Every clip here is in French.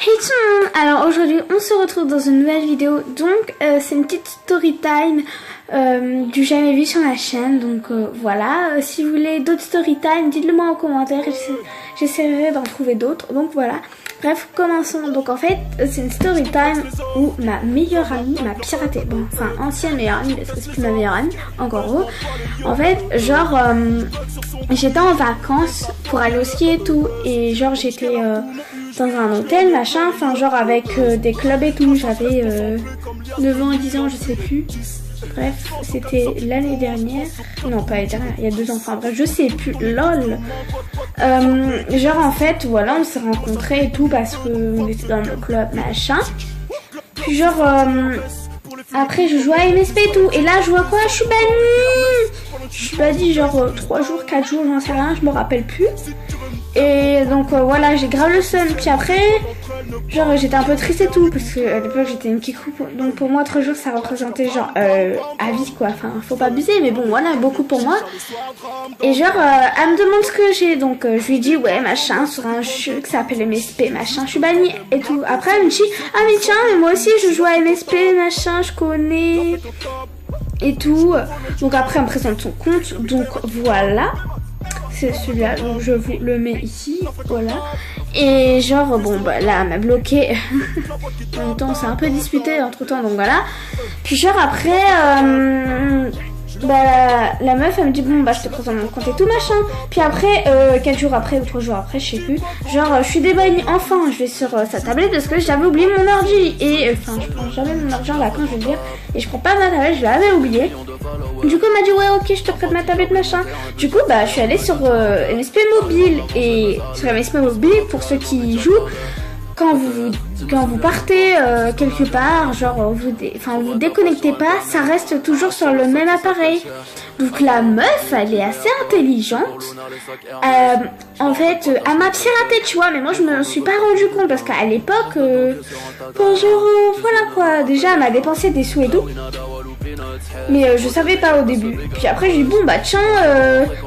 Hey tout le monde, alors aujourd'hui on se retrouve dans une nouvelle vidéo, donc c'est une petite story time du jamais vu sur ma chaîne, donc voilà, si vous voulez d'autres story time, dites-le moi en commentaire, j'essaierai d'en trouver d'autres, donc voilà. Bref, commençons. Donc en fait, c'est une story time où ma meilleure amie m'a piraté. Bon, enfin, ancienne meilleure amie, parce que c'est plus ma meilleure amie, encore gros. En fait, genre, j'étais en vacances pour aller au ski et tout. Et genre, j'étais dans un hôtel, machin, enfin, genre avec des clubs et tout. J'avais 9 ans, 10 ans, je sais plus. Bref, c'était l'année dernière. Non, pas l'année dernière, il y a 2 ans. Enfin bref, je sais plus. Lol. Genre en fait, voilà, on s'est rencontrés et tout parce qu'on était dans le club, machin. Puis genre, après je jouais à MSP et tout. Et là, je vois quoi? Je suis bannie. Je suis bannie genre 3 jours, 4 jours, j'en sais rien, je me rappelle plus. Et donc voilà, j'ai grave le seum. Puis après, genre j'étais un peu triste et tout parce que à l'époque j'étais une kikou. Donc pour moi 3 jours ça représentait genre à vie quoi. Enfin faut pas abuser mais bon voilà, beaucoup pour moi. Et genre elle me demande ce que j'ai. Donc je lui dis ouais machin sur un jeu qui s'appelle MSP machin. Je suis bannie et tout. Après elle me dit ah mais tiens mais moi aussi je joue à MSP machin, je connais et tout. Donc après elle me présente son compte. Donc voilà. C'est celui-là, donc je vous le mets ici, voilà. Et genre, bon, bah là, elle m'a bloqué. En même temps, on s'est un peu disputé entre temps, donc voilà. Puis genre après, bah la meuf, elle me dit, bon, bah je te présente mon compte et tout, machin. Puis après, 4 jours après ou 3 jours après, je sais plus. Genre, je suis débannie, enfin, je vais sur sa tablette parce que j'avais oublié mon ordi. Et, enfin, je prends jamais mon ordi en vacances, je veux dire. Et je prends pas ma tablette, je l'avais oublié. Du coup, elle m'a dit ouais ok je te prête ma tablette machin. Du coup bah je suis allée sur MSP Mobile. Et sur MSP Mobile, pour ceux qui y jouent, quand vous partez quelque part, genre vous déconnectez pas, ça reste toujours sur le même appareil. Donc la meuf, elle est assez intelligente. En fait, elle m'a piraté, tu vois, mais moi je me suis pas rendu compte parce qu'à l'époque, voilà quoi. Déjà, elle m'a dépensé des sous et tout. Mais je savais pas au début. Puis après j'ai dit bon bah tiens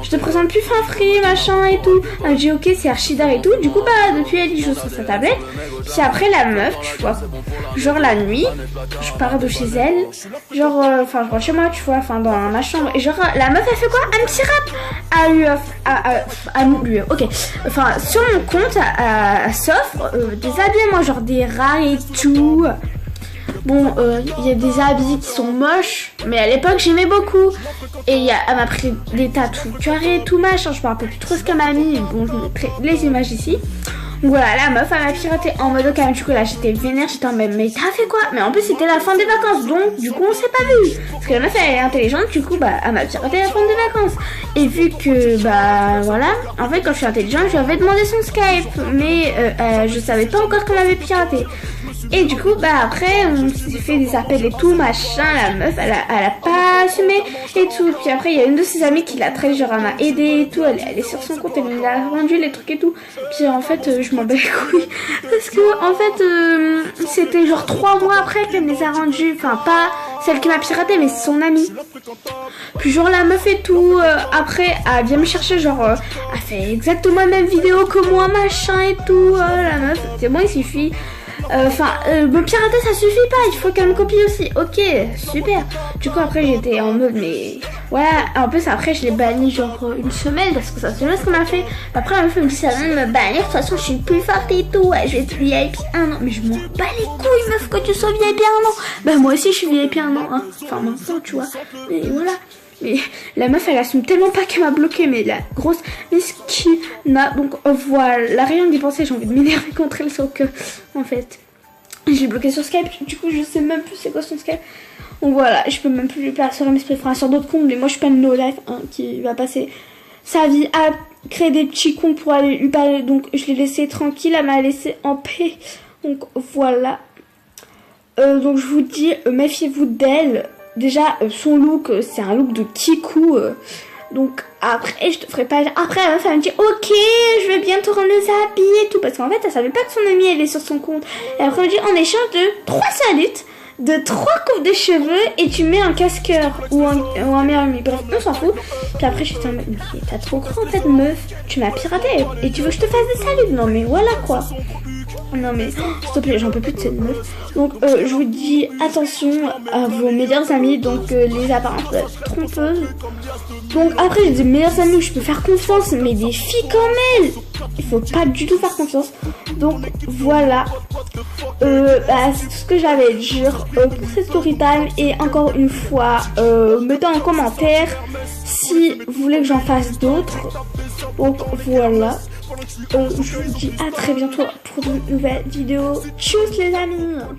je te présente plus fin free machin et tout. Elle dit ok c'est Archidar et tout. Du coup bah depuis elle joue sur sa tablette. Puis après la meuf tu vois, genre la nuit je pars de chez elle. Genre enfin je rentre chez moi tu vois, enfin dans ma chambre. Et genre la meuf elle fait quoi? Elle me pirate. Ok. Enfin sur mon compte elle s'offre des habillements genre des rats et tout. Bon, il y a des habits qui sont moches, mais à l'époque j'aimais beaucoup. Et elle m'a pris des tatous carrés et tout machin. Je me rappelle plus trop ce qu'elle m'a mis. Bon, je mettrai les images ici. Donc voilà, la meuf elle m'a piraté en mode ok, du coup là j'étais vénère, j'étais en mode mais t'as fait quoi? Mais en plus c'était la fin des vacances, donc du coup on s'est pas vu. Parce que la meuf elle est intelligente, du coup bah elle m'a piraté la fin des vacances. Et vu que bah voilà, en fait quand je suis intelligente, je lui avais demandé son Skype, mais je savais pas encore qu'elle m'avait piraté. Et du coup, bah après, on s'est fait des appels et tout, machin, la meuf, elle a pas assumé et tout. Puis après, il y a une de ses amies qui l'a trahi, genre elle m'a aidé et tout, elle est sur son compte, elle me l'a rendu les trucs et tout. Puis en fait, je m'en bats les couilles. Parce que, en fait, c'était genre 3 mois après qu'elle me les a rendus. Enfin, pas celle qui m'a piraté, mais son amie. Puis genre la meuf et tout, après, elle vient me chercher, genre, elle fait exactement la même vidéo que moi, machin et tout. La meuf, c'est bon, il suffit. Me pirater ça suffit pas, il faut qu'elle me copie aussi. Ok, super. Du coup après j'étais en mode mais voilà. En plus après je l'ai banni genre une semaine parce que ça se ce qu'on m'a fait. Après la meuf me dit ça va me bannir, de toute façon je suis plus forte et tout. Ouais, je vais être VIP 1 an. Mais je m'en bats les couilles meuf que tu sois VIP 1 an. Bah moi aussi je suis VIP 1 an hein. Enfin maintenant tu vois. Mais voilà. Mais la meuf elle assume tellement pas qu'elle m'a bloqué, mais la grosse mesquina. Donc voilà, rien d'y penser, j'ai envie de m'énerver contre elle, sauf que en fait j'ai bloqué sur Skype, du coup je sais même plus c'est quoi son Skype. Donc voilà, je peux même plus lui placer sur MSP, sur d'autres comptes, mais moi je suis pas une no life hein, qui va passer sa vie à créer des petits comptes pour aller lui parler. Donc je l'ai laissé tranquille, elle m'a laissé en paix. Donc voilà. Donc je vous dis, méfiez-vous d'elle. Déjà, son look, c'est un look de kikou. Donc après, je te ferai pas... Après, la meuf, elle me dit, ok, je veux bien te rendre les habits et tout. Parce qu'en fait, elle savait pas que son amie, elle est sur son compte. Et après, elle me dit, en échange de 3 salutes, de 3 coupes de cheveux, et tu mets un casqueur ou un meilleur ami. Bref, on s'en fout. Puis après, je suis en mode, mais t'as trop grand en fait, meuf. Tu m'as piraté. Et tu veux que je te fasse des saluts? Non, mais voilà quoi. Non mais s'il te plaît, j'en peux plus de cette meuf. Donc je vous dis attention à vos meilleurs amis, donc les apparences peuvent être trompeuses. Donc après j'ai des meilleurs amis où je peux faire confiance, mais des filles comme elles, il faut pas du tout faire confiance. Donc voilà, c'est tout ce que j'avais à dire pour cette story time. Et encore une fois, mettez en commentaire si vous voulez que j'en fasse d'autres. Donc voilà. Je vous dis à très bientôt pour de nouvelles vidéos. Tchuss les amis!